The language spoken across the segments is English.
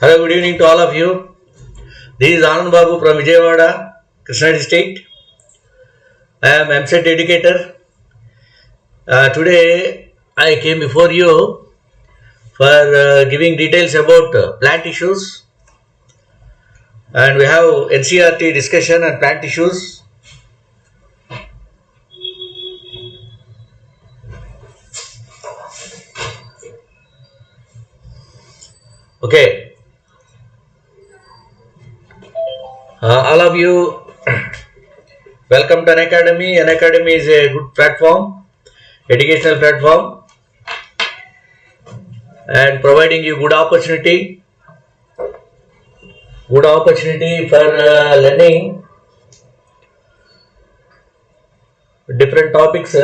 Hello, good evening to all of you. This is Anand Babu from Vijayawada, Krishna district. I am EAMCET educator. Today I came before you for giving details about plant issues, and we have NCERT discussion on plant issues. Okay, all of you, welcome to Unacademy. Unacademy is a good platform, educational platform, and providing you good opportunity for learning different topics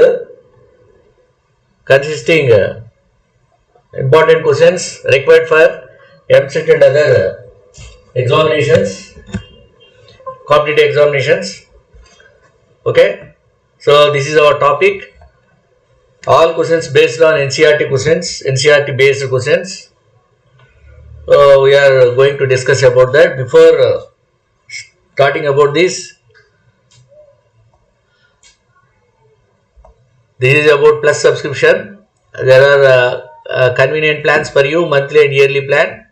consisting important questions required for EAMCET and other examinations, competitive examinations. Okay, so this is our topic. All questions based on NCERT questions, NCERT based questions. We are going to discuss about that. Before starting about this is about plus subscription. There are convenient plans for you, monthly and yearly plan,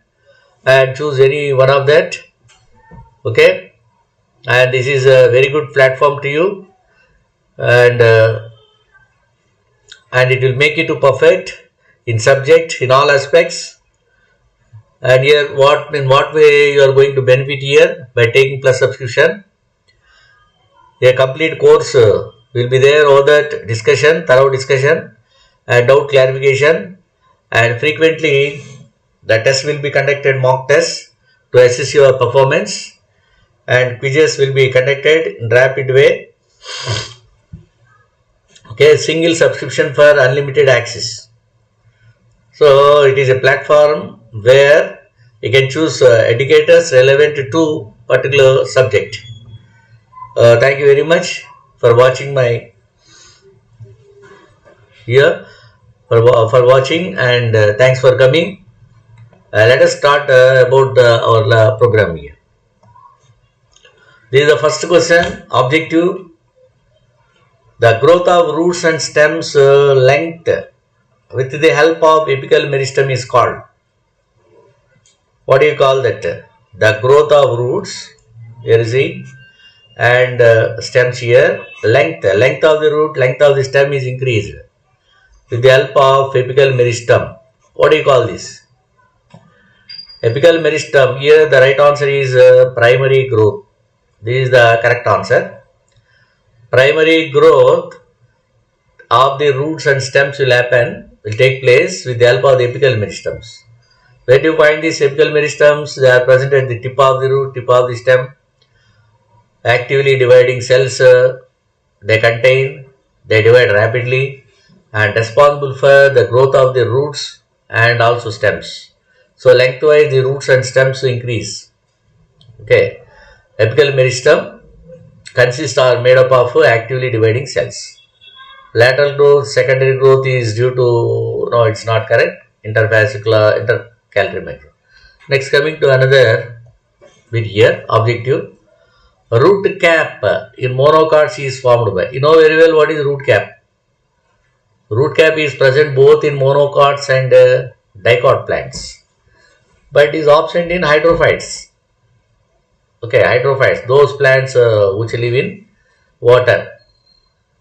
and choose any one of that. Okay, and this is a very good platform to you, and it will make you to perfect in subject in all aspects. And here, in what way you are going to benefit here by taking plus subscription? A complete course will be there, all that discussion, thorough discussion and doubt clarification, and frequently the test will be conducted, mock test to assess your performance, and quizzes will be conducted in rapid way. Okay, single subscription for unlimited access. So it is a platform where you can choose educators relevant to particular subject. Thank you very much for watching my here for watching, and thanks for coming. Let us start about our program here. This is the first question. Objective: the growth of roots and stems length with the help of apical meristem is called. What do you call that? The growth of roots, here is it, and stems here. Length of the root, length of the stem is increased with the help of apical meristem. What do you call this? Apical meristem. Here the right answer is primary growth. This is the correct answer. Primary growth of the roots and stems will take place with the help of the apical meristems. Where do you find these apical meristems? They are present at the tip of the root, tip of the stem. Actively dividing cells they divide rapidly and responsible for the growth of the roots and also stems. So lengthwise the roots and stems increase. Okay, apical meristem consists or made up of actively dividing cells. Lateral growth, secondary growth is due to, no, it's not correct, intercalary. Next, coming to another bit here, objective. Root cap in monocots is formed by. You know very well what is root cap. Root cap is present both in monocots and dicot plants, but is absent in hydrophytes. Okay, hydrophytes, those plants which live in water.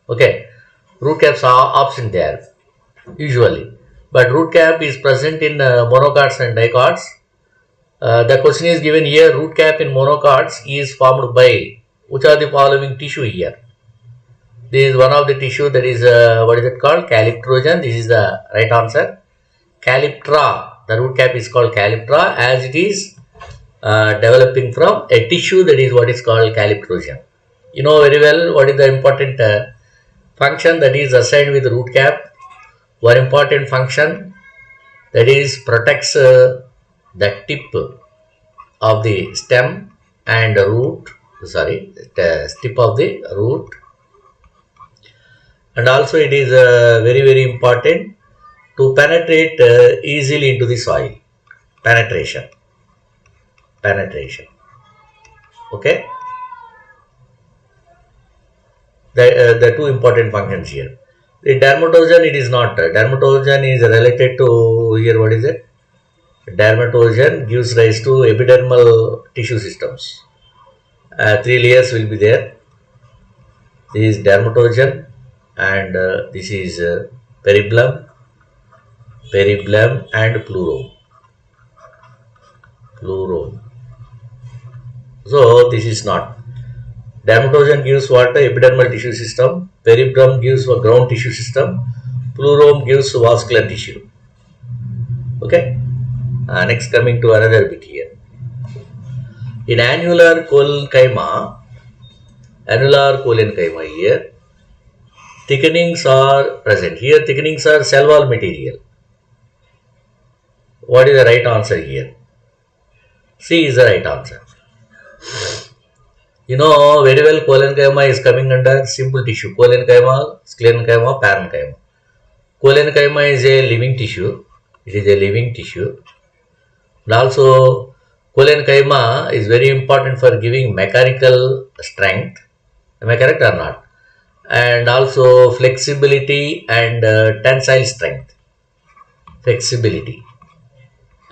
Okay, root caps are absent there usually, but root cap is present in monocots and dicots. The question is given here: root cap in monocots is formed by which are the following tissue here? This is one of the tissue, that is what is it called? Calyptrogen. This is the right answer. Calyptra. The root cap is called calyptra as it is developing from a tissue, that is what is called calyptrogen. You know very well what is the important function that is assigned with the root cap. One important function, that is protects the tip of the stem and root, the tip of the root, and also it is very important to penetrate easily into the soil. Penetration. penetration. Okay, the two important functions here. The dermatogen, it is not. Dermatogen is related to here. What is it? Dermatogen gives rise to epidermal tissue systems. Three layers will be there. This is dermatogen, and this is peribellum, and pleuron. So this is not. Dermatogen gives what? Epidermal tissue system. Peribellum gives a ground tissue system. Pleuron gives vascular tissue. Okay. Next, coming to another bit here. In annular collenchyma here, thickenings are present. Here, thickenings are cell wall material. What is the right answer here? C is the right answer. You know very well, collenchyma is coming under simple tissue. Collenchyma, sclerenchyma, parenchyma. Collenchyma is a living tissue. It is a living tissue. And also, collenchyma is very important for giving mechanical strength. Am I correct or not? And also flexibility and tensile strength. Flexibility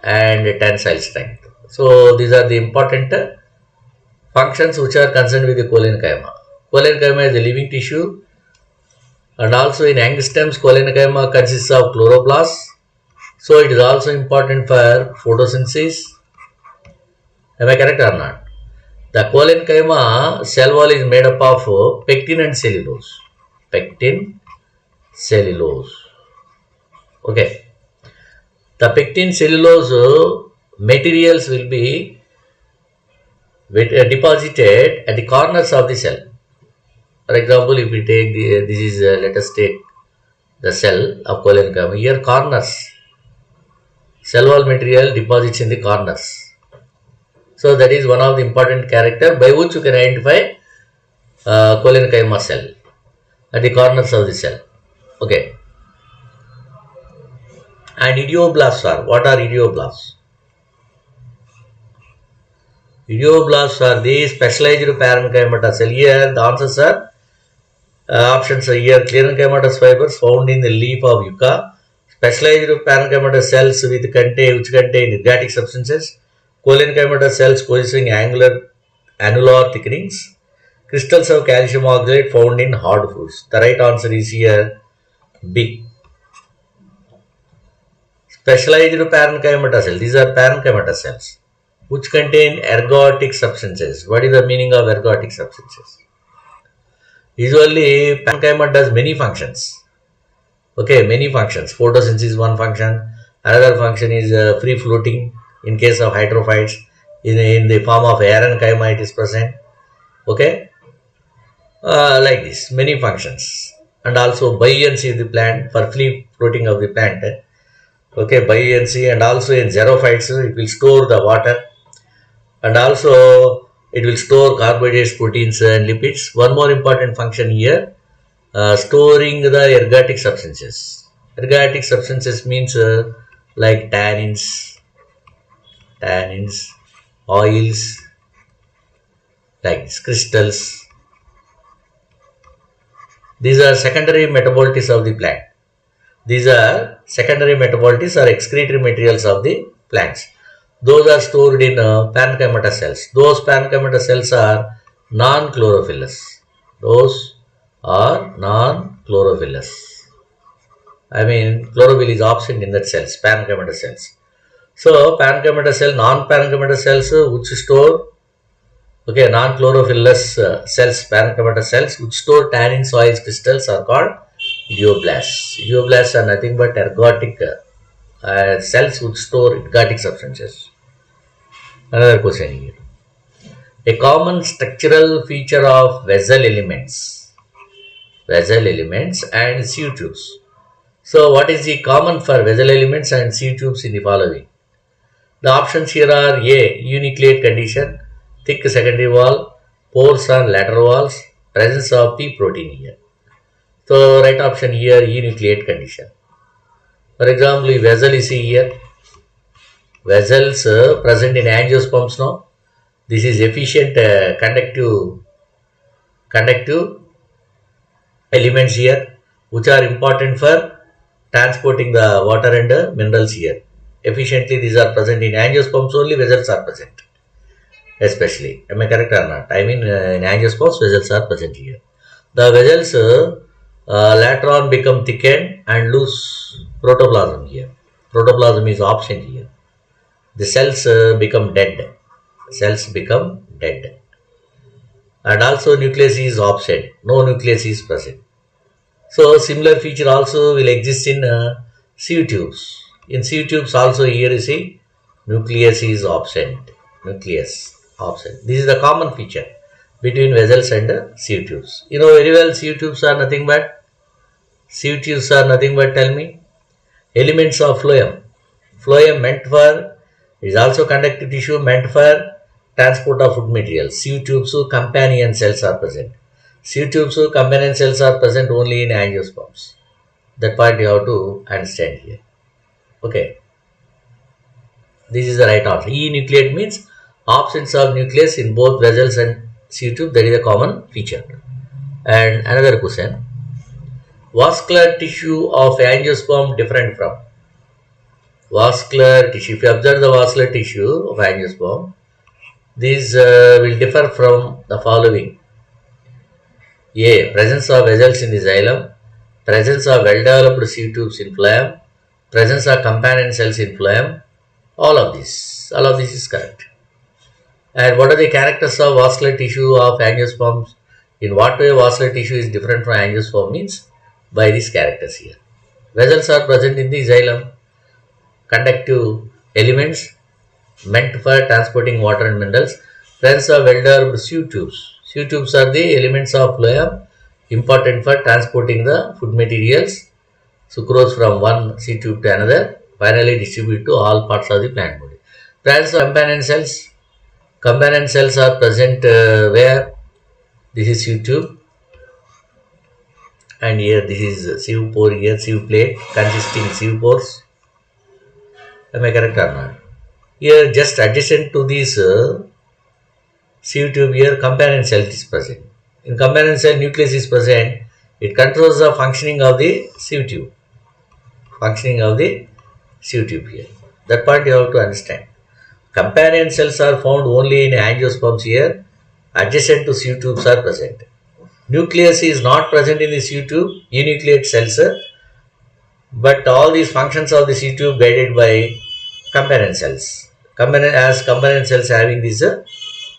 and tensile strength. So these are the important functions which are concerned with the collenchyma. Collenchyma is a living tissue, and also in angiostems, collenchyma consists of chloroplasts. So it is also important for photosynthesis. Am I correct or not? The collenchyma cell wall is made up of pectin and cellulose. Pectin, cellulose. Okay. The pectin cellulose materials will be deposited at the corners of the cell. For example, if we take this is let us take the cell of collenchyma. Here corners. Cell wall material deposits in the corners. So that is one of the important character by which you can identify collenchyma cell at the corners of the cell. Okay. And idioblasts are, what are idioblasts? Idioblasts are the specialized parenchymatous cell. Here the answers are options are here: clerenchymatous fibers found in the leaf of yucca, specialized parenchymatous cells which contain ergatic substances, collenchymatous cells possessing annular thickenings, crystals of calcium oxalate found in hard fruits. The right answer is here B. Specialized parenchymatous cells. These are parenchymatous cells which contain ergatic substances. What is the meaning of ergatic substances? Usually, parenchyma does many functions. Okay, many functions. Photosynthesis is one function. Another function is free floating in case of hydrophytes. In the form of aerenchyma it is present. Okay, like this, many functions. And also buoyancy of the plant, for free floating of the plant. Okay, buoyancy, and also in xerophytes it will store the water, and also it will store carbohydrates, proteins and lipids. One more important function here, storing the ergatic substances. Ergatic substances means like tannins, oils, like this, crystals. These are secondary metabolites of the plant. These are secondary metabolites or excretory materials of the plants. Those are stored in parenchymatous cells. Those parenchymatous cells are non-chlorophyllous. Those are non-chlorophyllous. I mean, chlorophyll is absent in that cells, parenchymatous cells. So, parenchymatous cell, non-parenchymatous cells which store, okay, non-chlorophyllous cells, parenchymatous cells which store tannins, oils, crystals are called Idioblasts. Idioblasts are nothing but ergatic cells which store ergatic substances. Another question here. A common structural feature of vessel elements and sieve tubes. So, what is the common for vessel elements and sieve tubes in the following? The options here are A. Uninucleate condition, thick secondary wall, pores on lateral walls, presence of the protein here. So, right option here, enucleate condition. For example, vessel is here. Vessels present in angiosperms now. This is efficient conductive elements here, which are important for transporting the water and minerals here. Efficiently, these are present in angiosperms only, vessels are present. Especially, am I correct or not? I mean, in angiosperms, vessels are present here. The vessels later on become thickened and lose protoplasm here. Protoplasm is absent here. The cells become dead. Cells become dead. And also nucleus is absent. No nucleus is present. So similar feature also will exist in sieve tubes. In sieve tubes also here you see nucleus is absent. Nucleus absent. This is the common feature between vessels and sieve tubes. You know very well sieve tubes are nothing but tell me elements of phloem. Phloem meant for is also conductive tissue meant for transport of food materials. Sieve tubes companion cells are present. Sieve tubes companion cells are present only in angiosperms. That part you have to understand here. Okay. This is the right answer. Enucleate means absence of nucleus in both vessels and sieve tube. That is a common feature. And another question. Vascular tissue of angiosperm different from? Vascular tissue. If you observe the vascular tissue of angiosperm, these will differ from the following. A. Presence of vessels in the xylem, presence of well-developed sieve tubes in phloem, presence of companion cells in phloem. All of this is correct. And what are the characters of vascular tissue of angiosperms? In what way vascular tissue is different from angiosperm means by these characters here. Vessels are present in the xylem, conductive elements meant for transporting water and minerals. Presence of well-developed sieve tubes. Sieve tubes are the elements of phloem important for transporting the food materials, sucrose from one sieve tube to another, finally distribute to all parts of the plant body. Presence of companion cells. Companion cells are present where this is sieve tube and here this is sieve pore, here sieve plate consisting sieve pores. Am I correct or not? Here just adjacent to this sieve tube here companion cell is present. In companion cell nucleus is present. It controls the functioning of the sieve tube. Functioning of the sieve tube here. That part you have to understand. Companion cells are found only in angiosperms here. Adjacent to sieve tubes are present. Nucleus is not present in the sieve tube. Enucleate cells. But all these functions of the sieve tube guided by companion cells. Companion cells having this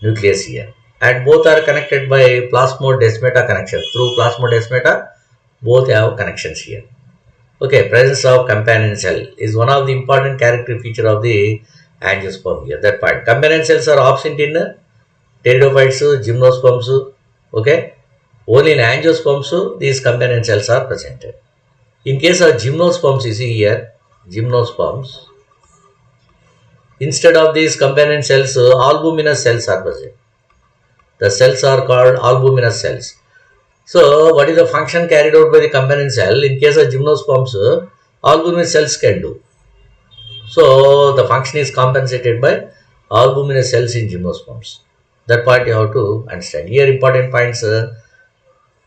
nucleus here. And both are connected by plasmodesmata connection. Through plasmodesmata, both have connections here. Okay, presence of companion cell is one of the important character feature of the angiosperm here. That part. Companion cells are absent in pteridophytes, gymnosperms. Okay. Only in angiosperms, these companion cells are present. In case of gymnosperms, you see here, gymnosperms, instead of these companion cells, albuminous cells are present. The cells are called albuminous cells. So, what is the function carried out by the companion cell? In case of gymnosperms, albuminous cells can do. So, the function is compensated by albuminous cells in gymnosperms. That part you have to understand. Here, important points.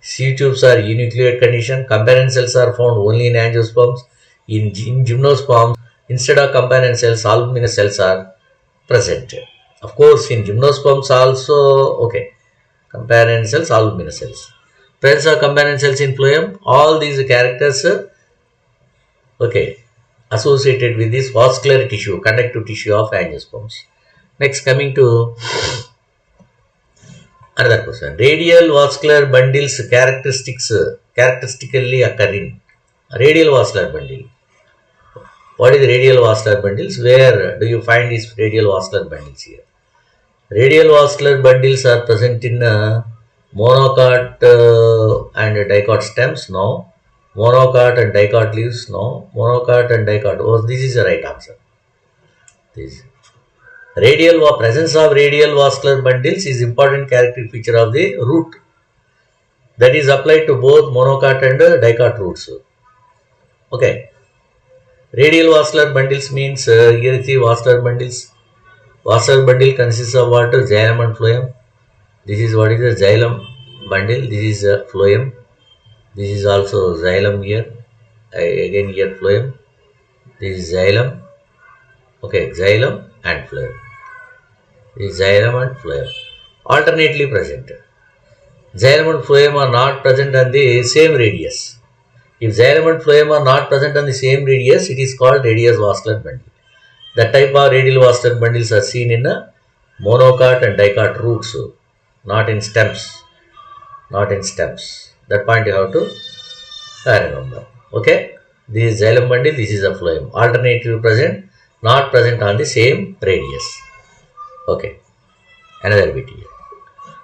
Sieve tubes are enucleate condition. Companion cells are found only in angiosperms. In gymnosperms, instead of companion cells, albuminous cells are present. Of course, in gymnosperms also, okay, companion cells, albuminous cells. Presence of companion cells in phloem, all these characters, okay, associated with this vascular tissue, conductive tissue of angiosperms. Next, coming to another question. Radial vascular bundles characteristically occur in radial vascular bundle. What is radial vascular bundles? Where do you find these radial vascular bundles here? Radial vascular bundles are present in monocot and dicot stems. No. Monocot and dicot leaves. No. Monocot and dicot. Oh, this is the right answer. This. Presence of radial vascular bundles is important character feature of the root. That is applied to both monocot and dicot roots. Okay. Radial vascular bundles means here is the vascular bundles. Vascular bundle consists of what? Xylem and phloem. This is what is the xylem bundle. This is a phloem. This is also xylem here. Again here phloem. This is xylem. Okay, xylem and phloem. This is xylem and phloem. Alternately present. Xylem and phloem are not present on the same radius. If xylem and phloem are not present on the same radius, it is called radius vascular bundle. That type of radial vascular bundles are seen in monocot and dicot roots, not in stems. Not in stems. That point you have to remember. Okay. This is xylem bundle, this is a phloem. Alternatively present, not present on the same radius. Okay. Another bit here.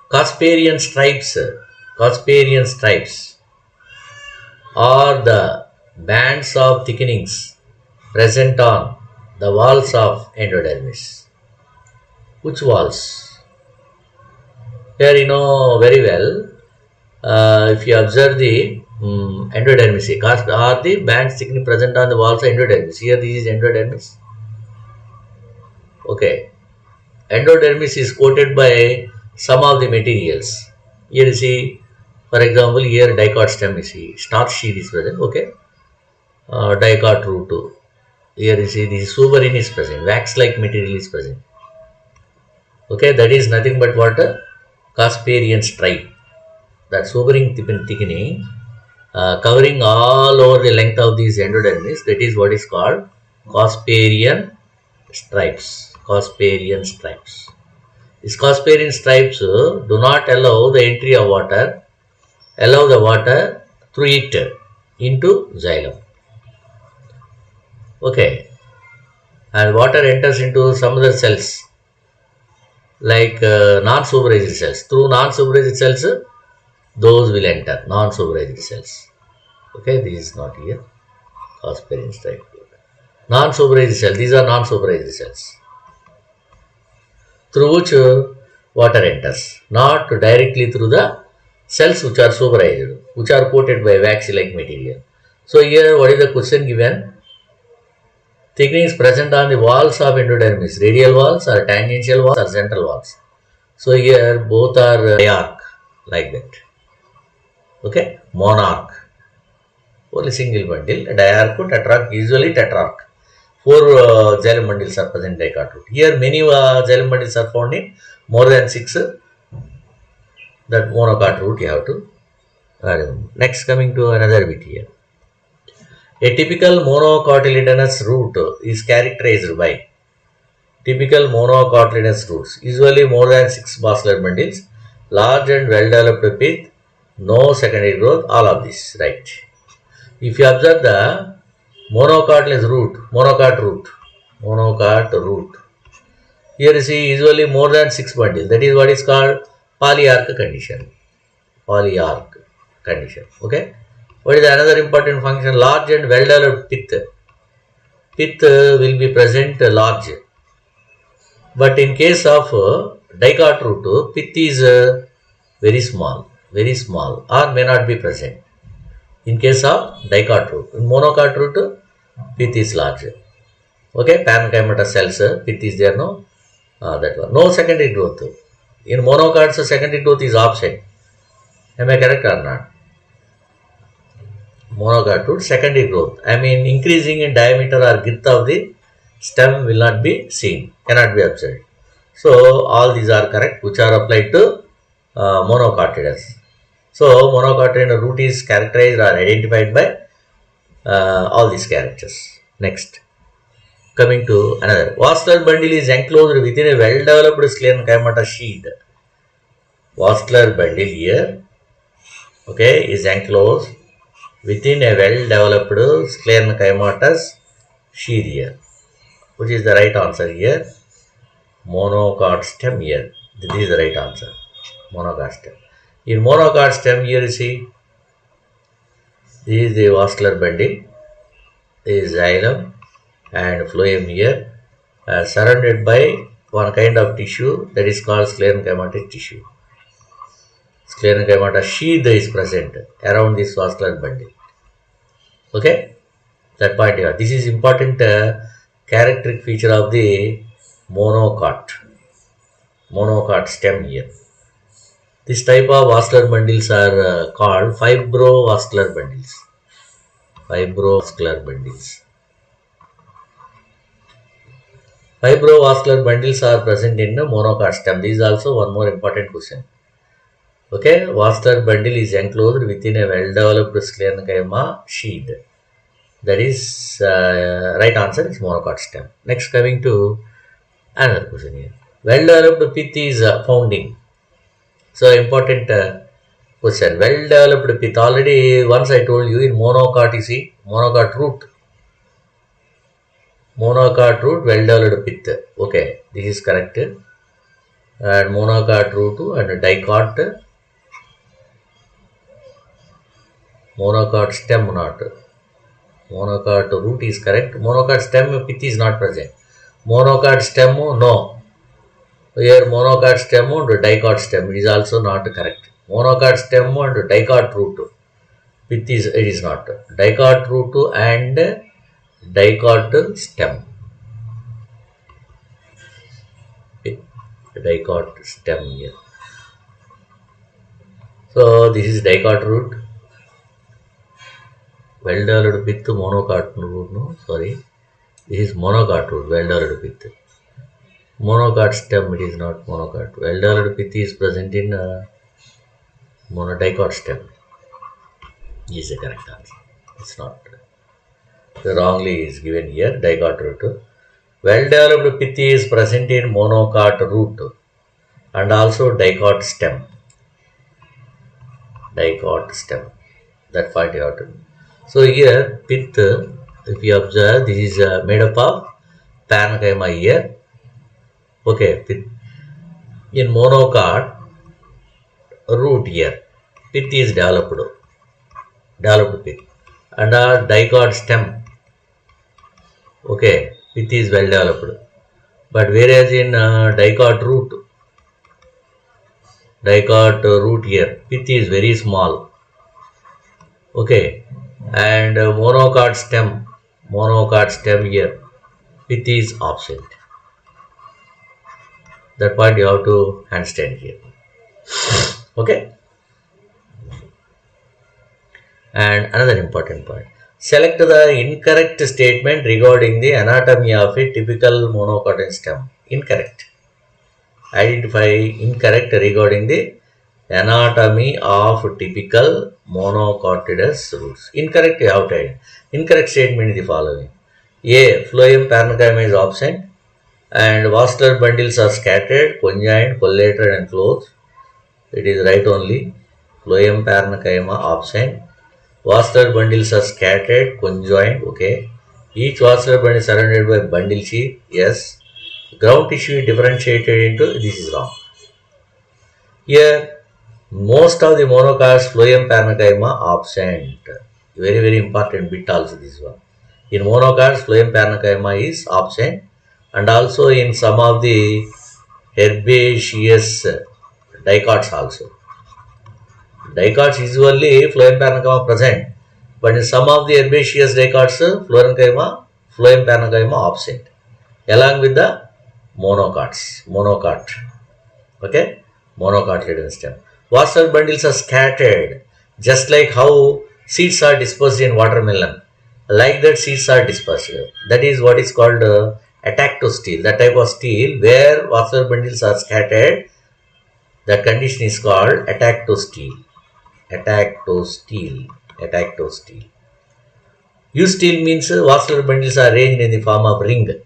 Casparian stripes. Casparian stripes are the bands of thickenings present on the walls of endodermis. Which walls? Here you know very well. If you observe the endodermis, are the bands thickening present on the walls of endodermis. Here this is endodermis. Okay. Endodermis is coated by some of the materials. Here you see, for example, here dicot stem you see, starch sheath is present. Okay. Dicot root. Here you see this suberin is present, wax-like material is present. Okay, that is nothing but what? Casparian stripe. That suberin thickening covering all over the length of these endodermis, that is what is called Casparian stripes. Casparian stripes. These Casparian stripes do not allow the entry of water, allow the water through it into xylem. Okay, and water enters into some other cells like non-supervised cells. Through non-supervised cells, those will enter, non-supervised cells. Okay, this is not here. Casparian stripe. Non-supervised cells, these are non-supervised cells through which water enters, not directly through the cells which are supervised, which are coated by waxy-like material. So here what is the question given? Thickenings present on the walls of endodermis, radial walls or tangential walls or central walls. So here both are diarch, like that. Okay, monarch, only single bundle, diarch, tetrarch, usually tetrarch. 4 xylem bundles are present in dicot root. Here many xylem bundles are found in more than 6. That monocot root you have to remember. Next, coming to another bit here. A typical monocotyledonous root is characterized by typical monocotyledonous roots, usually more than 6 vascular bundles, large and well developed pith, no secondary growth, all of this, right. If you observe the monocot root, here you see usually more than 6 bundles, that is what is called Polyarch condition. Polyarch condition, okay. What is another important function? Large and well developed pith. Pith will be present large. But in case of dicot root, pith is very small or may not be present. In case of dicot root. In monocot root, pith is large. Okay, parenchyma cells, pith is there, no? That one. No secondary growth. In monocots, secondary growth is absent. Am I correct or not? Monocot root, secondary growth. I mean, increasing in diameter or width of the stem will not be seen, cannot be observed. So, all these are correct, which are applied to monocotyledonous. So, monocotyledonous root is characterized or identified by all these characters. Next, coming to another. Vascular bundle is enclosed within a well-developed sclerenchyma sheath. Vascular bundle here, okay, is enclosed within a well-developed sclerenchymatous sheath here. Which is the right answer here? Monocot stem here. This is the right answer. Monocot stem. In monocot stem here you see, this is the vascular bundle. This is xylem and phloem here, surrounded by one kind of tissue that is called sclerenchymatous tissue. Sclerenchymatous sheath is present around this vascular bundle. Okay, that point here. This is important characteristic feature of the monocot stem here. This type of vascular bundles are called fibrovascular bundles. Fibrovascular bundles. Fibrovascular bundles are present in the monocot stem. This is also one more important question. Okay, vascular bundle is enclosed within a well-developed sclerenchyma sheath. That is right answer is monocot stem. Next, coming to another question here. Well-developed pith is founding. So important question. Well-developed pith. Already once I told you in monocot you see monocot root. Monocot root, well-developed pith. Okay, this is correct. And monocot root and dicot. Monocot stem not. Monocot root is correct. Monocot stem pith is not present. Monocot stem no. Here monocot stem and dicot stem it is also not correct. Monocot stem and dicot root pith is it is not. Dicot root and dicot stem. Dicot stem here. So this is dicot root. Well-developed pith monocot root. No, sorry. This is monocot root. Well-developed pith. Monocot stem it is not monocot. Well-developed pith is present in monodicot stem. Is the correct answer. It's not. Wrongly is given here. Dicot root. Well-developed pith is present in monocot root and also dicot stem. Dicot stem. That part you have to. So here pith, if you observe, this is made up of parenchyma here. Okay, pith. In monocot root here, pith is developed pith, and dicot stem. Okay, pith is well developed, but whereas in dicot root here, pith is very small. Okay, and monocot stem here, pith is absent. That point you have to understand here. Okay. And another important point. Select the incorrect statement regarding the anatomy of a typical monocot stem. Incorrect. Identify incorrect regarding the anatomy of typical monocotyledonous roots. Incorrect you have to identify. Incorrect statement is the following. A. Phloem parenchyma is absent and vascular bundles are scattered, conjoined, collateral and close. It is right only. Phloem parenchyma absent. Vascular bundles are scattered, conjoined. Okay. Each vascular bundle is surrounded by bundle sheath. Yes. Ground tissue is differentiated into. This is wrong. Here, most of the monocots phloem parenchyma absent. Very, very important bit also this one. In monocots, phloem parenchyma is absent, and also in some of the herbaceous dicots also. Dicots usually phloem parenchyma present, but in some of the herbaceous dicots, phloem parenchyma absent, along with the monocot. Okay, monocotyledonous stem. Vascular bundles are scattered, just like how seeds are dispersed in watermelon. Like that, seeds are dispersed. That is what is called attack to steel. That type of steel where vascular bundles are scattered, that condition is called attack to steel. Attack to steel. U-steel means vascular bundles are arranged in the form of ring.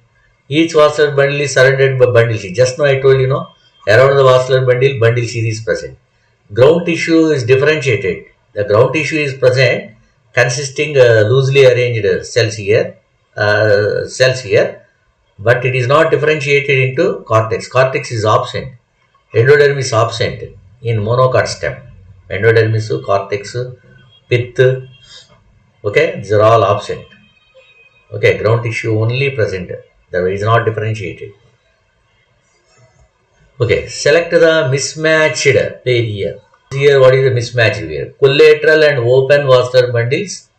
Each vascular bundle is surrounded by bundle sheath. Just now I told you, around the vascular bundle sheath is present. Ground tissue is differentiated. The ground tissue is present, consisting loosely arranged cells here, but it is not differentiated into cortex. Cortex is absent. Endodermis absent in monocot stem. Endodermis, cortex, pith. Okay, these are all absent. Okay, ground tissue only present. That is not differentiated. Okay, select the mismatched pair here. Here, what is the mismatch here? Collateral and open vascular bundles.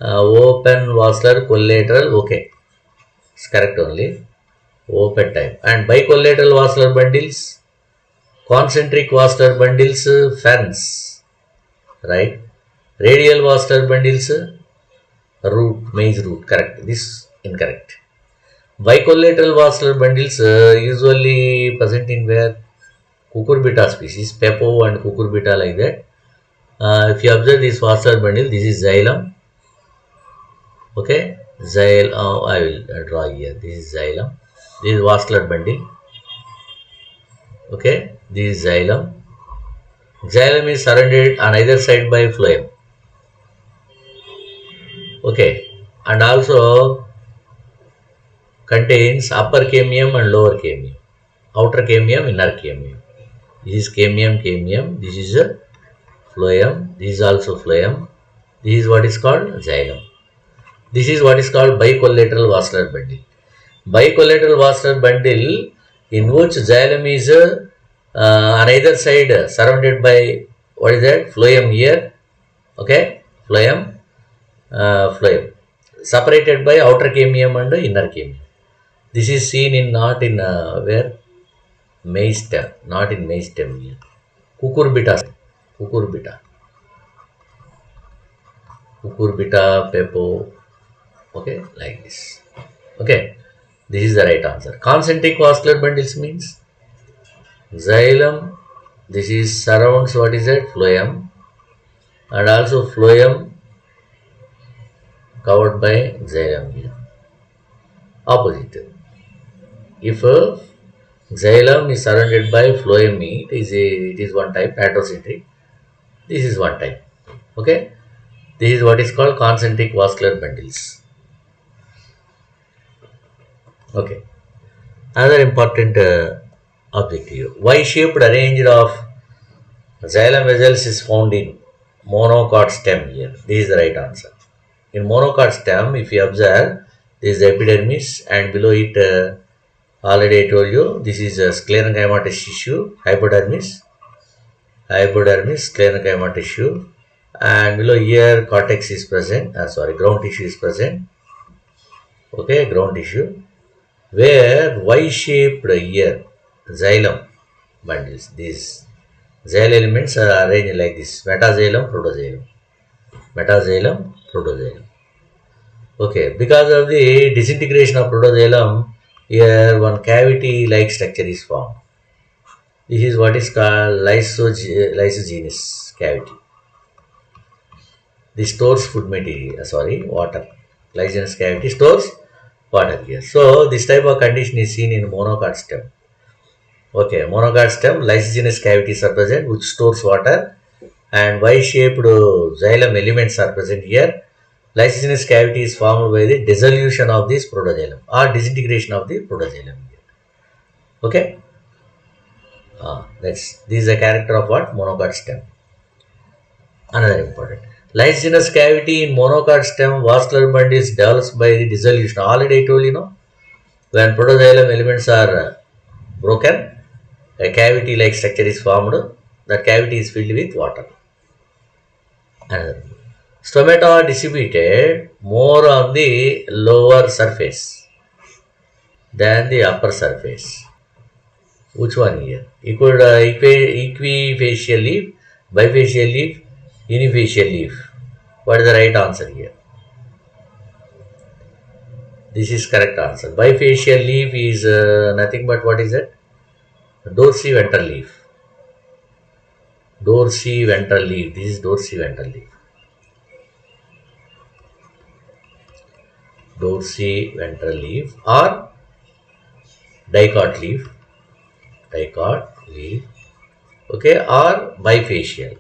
Open vascular collateral. Okay, it's correct only. open type. And bicollateral vascular bundles, concentric vascular bundles, fans, right? Radial vascular bundles, root, maize root, correct. This incorrect. Bicollateral vascular bundles usually present in where? Cucurbita species, pepo and cucurbita like that. If you observe this vascular bundle, this is xylem. Okay, I will draw here. This is xylem. This is vascular bundle. Okay, this is xylem. Xylem is surrounded on either side by phloem. Okay, and also contains upper cambium and lower cambium, outer cambium, inner cambium. This is cambium. This is a phloem. This is also phloem. This is what is called xylem. This is what is called bicollateral vascular bundle. Bicollateral vascular bundle in which xylem is on either side surrounded by what is that? Phloem here. Okay, phloem. Separated by outer cambium and inner cambium. This is seen in not in where? Meristem, not in meristem here. Cucurbita, pepo. Okay, like this. Okay, this is the right answer. Concentric vascular bundles means xylem. This is surrounds what is that? Phloem, and also phloem covered by xylem here. Opposite. If xylem is surrounded by phloem, it is one type, heterocentric. This is one type. Okay, this is what is called concentric vascular bundles. Okay, another important objective. Y-shaped arranged of xylem vessels is found in monocot stem here. This is the right answer. In monocot stem, if you observe, this is the epidermis, and below it, already I told you, this is a sclerenchymatous tissue, hypodermis, sclerenchyma tissue, and below here cortex is present, ground tissue is present. Okay, ground tissue, where Y-shaped here, xylem bundles. These xylem elements are arranged like this: metaxylem, protoxylem. Okay, because of the disintegration of protoxylem, here one cavity-like structure is formed. This is what is called lysogenous cavity. This stores food material, water. Lysogenous cavity stores water here. So, this type of condition is seen in monocot stem. Okay, monocot stem, lysogenous cavities are present which stores water, and Y-shaped xylem elements are present here. Lysogenous cavity is formed by the dissolution of this protoxylem or disintegration of the protoxylem here. Okay, this is a character of what? Monocot stem. Another important. Lysogenous cavity in monocot stem vascular bundles develops by the dissolution. Already I told you, when protoxylem elements are broken, a cavity like structure is formed. That cavity is filled with water. Another. Stomata are distributed more on the lower surface than the upper surface. Which one here? Equifacial leaf, bifacial leaf, unifacial leaf. What is the right answer here? This is correct answer. Bifacial leaf is nothing but what is it? Dorsiventral leaf. Dorsiventral leaf. This is dorsiventral leaf. Dorsiventral leaf or dicot leaf. Okay, or bifacial.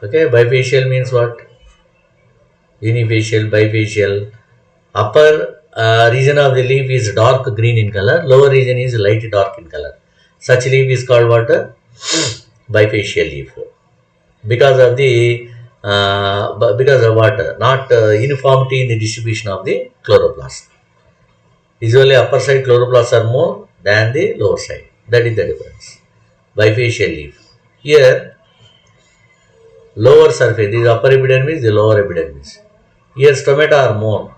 Okay, bifacial means what? Unifacial, bifacial. Upper region of the leaf is dark green in color, lower region is light dark in color. Such leaf is called what? Bifacial leaf. Because of what? Not uniformity in the distribution of the chloroplast. Usually upper side chloroplasts are more than the lower side. That is the difference. Bifacial leaf. Here, lower surface, this is upper epidermis, the lower epidermis. Here stomata are more.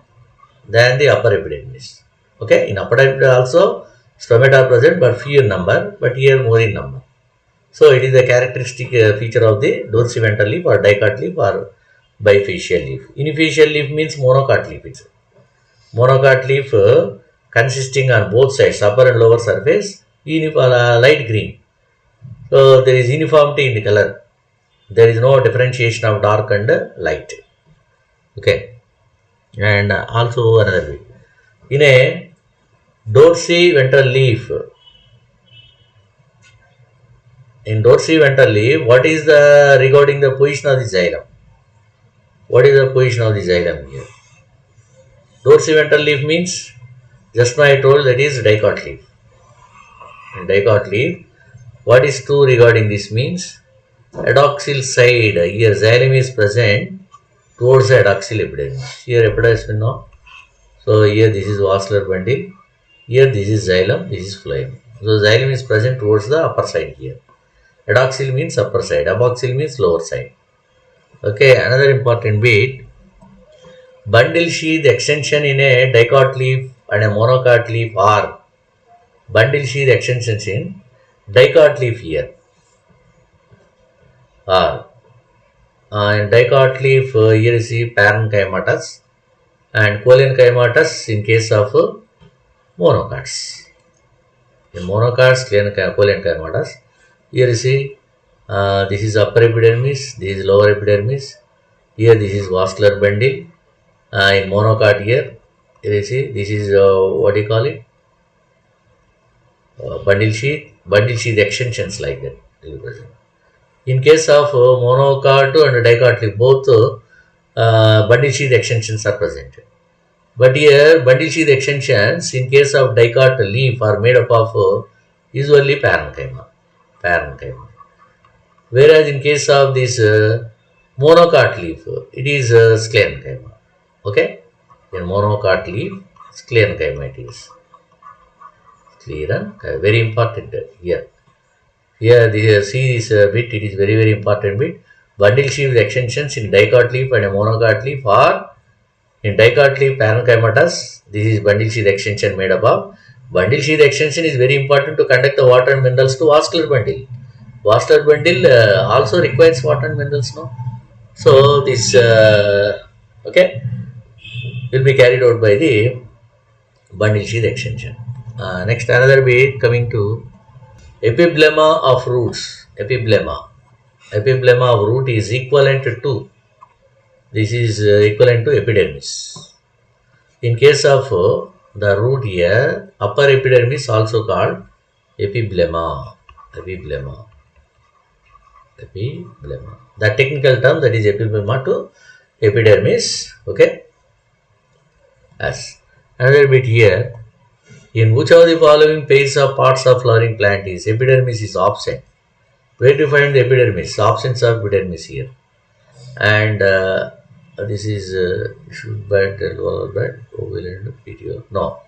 than the upper epidermis. Okay, in upper epidermis also stomata are present but few in number, but here more in number. So it is a characteristic feature of the dorsiventral leaf or dicot leaf or bifacial leaf. Unifacial leaf means monocot leaf. It's monocot leaf consisting on both sides, upper and lower surface, light green. So there is uniformity in the color. There is no differentiation of dark and light. Okay, and also another way. In a dorsiventral leaf, what is the regarding the position of the xylem? What is the position of the xylem here? Dorsiventral leaf means, just now I told that is dicot leaf. In dicot leaf, what is true regarding this means, adaxil side, here xylem is present towards the adaxil epidermis. Here epidermis will know. So here this is vascular bundle, here this is xylem, this is phloem. So xylem is present towards the upper side here. Adaxil means upper side, abaxil means lower side. Okay, another important bit, bundle sheath extension in a dicot leaf and a monocot leaf are bundle sheath extensions in dicot leaf here are in dicot leaf here you see parenchymatous and collenchymatous in case of monocots. In monocots, collenchymatous. Here you see this is upper epidermis, this is lower epidermis. Here this is vascular bundle. In monocot here you see this is what do you call it? Bundle sheath extensions like that. In case of monocot and dicot leaf, both bundle sheath extensions are present. But here bundle sheath extensions in case of dicot leaf are made up of usually parenchyma. Whereas in case of this monocot leaf, it is sclerenchyma. Okay, in monocot leaf, sclerenchyma it is. Sclerenchyma, very important here. Here, see this bit, it is very important bit. Bundle sheath extensions in dicot leaf and a monocot leaf are in dicot leaf parenchymatous. This is bundle sheath extension made up of. Bundle sheath extension is very important to conduct the water and minerals to vascular bundle. Vascular bundle also requires water and minerals, no? So this okay will be carried out by the bundle sheath extension. Next, another bit coming to epiblema of roots. Epiblema of root is equivalent to, this is equivalent to epidermis. In case of the root here, upper epidermis also called epiblema. The technical term, that is epiblema to epidermis. Okay. As another bit here, in which of the following pairs of parts of flowering plant is epidermis is absent? Where to find the epidermis? Absence of epidermis here. And this is shoot bud, lower bud, oval and PTO. No.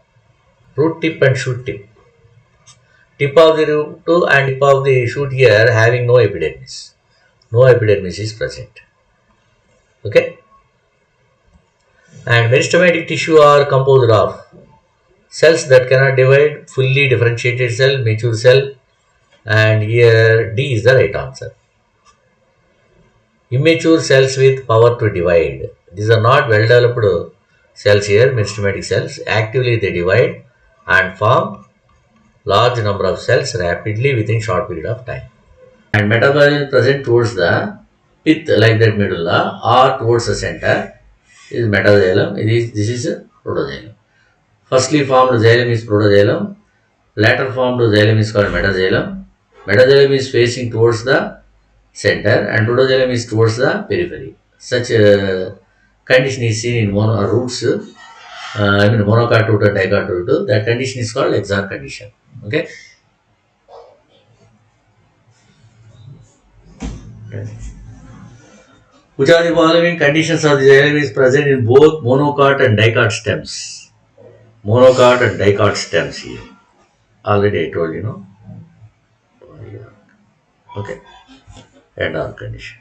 Root tip and shoot tip. Tip of the root and tip of the shoot here having no epidermis. No epidermis is present. Okay. And meristematic tissue are composed of cells that cannot divide, fully differentiated cell, mature cell, and here D is the right answer. Immature cells with power to divide. These are not well developed cells here, meristematic cells. Actively they divide and form large number of cells rapidly within short period of time. And metabolism present towards the pith like that medulla or towards the center is metaxylem. This is protoxylem. Firstly formed xylem is protoxylem. Later formed xylem is called metaxylem. Metaxylem is facing towards the center and protoxylem is towards the periphery. Such condition is seen in roots, monocot root and dicot root. That condition is called exarch condition. Okay. Which are the following conditions of the xylem is present in both monocot and dicot stems? Monocot and dicot stems here. Already I told you, no? Okay. End-arc condition.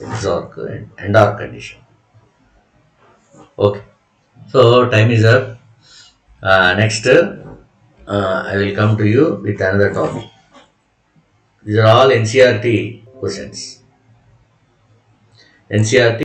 Exarch and end-arc condition. Okay. So time is up. Next, I will come to you with another topic. These are all NCERT questions. NCERT